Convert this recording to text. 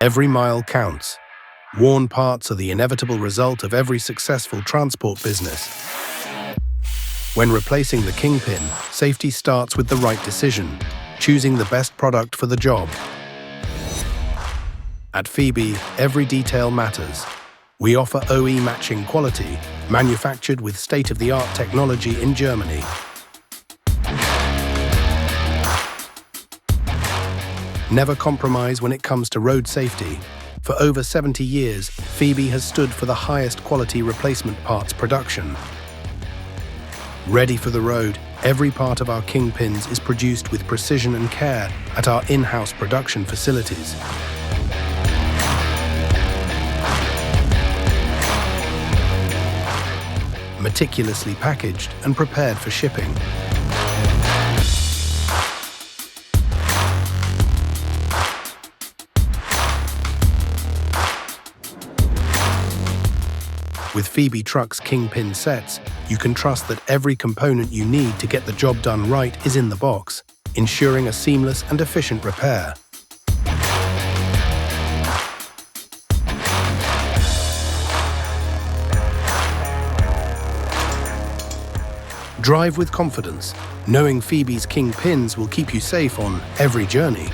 Every mile counts. Worn parts are the inevitable result of every successful transport business. When replacing the kingpin, safety starts with the right decision, choosing the best product for the job. At Febi, every detail matters. We offer OE matching quality, manufactured with state-of-the-art technology in Germany. Never compromise when it comes to road safety. For over 70 years, Febi has stood for the highest quality replacement parts production. Ready for the road, every part of our kingpins is produced with precision and care at our in-house production facilities. Meticulously packaged and prepared for shipping. With Febi Trucks Kingpin sets, you can trust that every component you need to get the job done right is in the box, ensuring a seamless and efficient repair. Drive with confidence, knowing Febi's Kingpins will keep you safe on every journey.